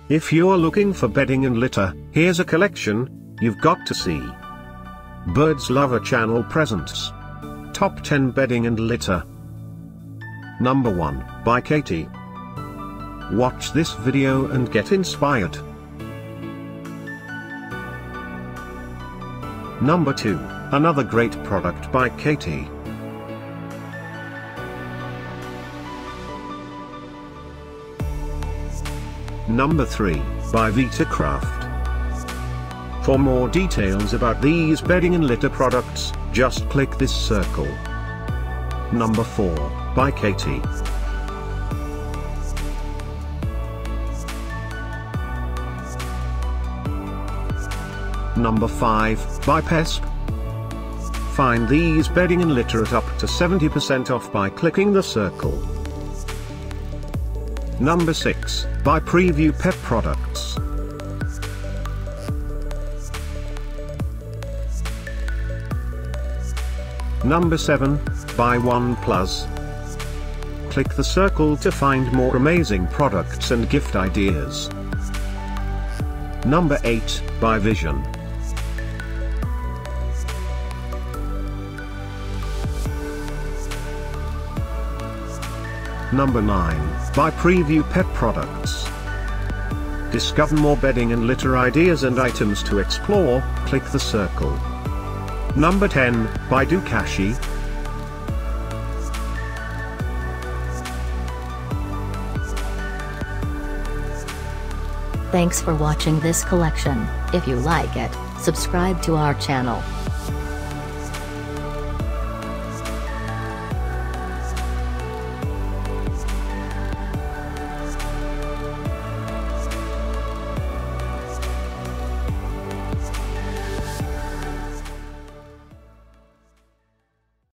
If you're looking for bedding and litter, here's a collection you've got to see. Birds Lover Channel presents Top 10 Bedding and Litter. Number 1, by Kaytee. Watch this video and get inspired. Number 2, another great product by Kaytee. Number 3, by Vitakraft. For more details about these bedding and litter products, just click this circle. Number 4, by Kaytee. Number 5, by Pesp. Find these bedding and litter at up to 70% off by clicking the circle. Number 6, by Prevue Pet Products. Number 7, by Plus. Click the circle to find more amazing products and gift ideas. Number 8, by Vision. Number 9, by Prevue Pet Products. Discover more bedding and litter ideas and items to explore, click the circle. Number 10, by Dukashi. Thanks for watching this collection. If you like it, subscribe to our channel.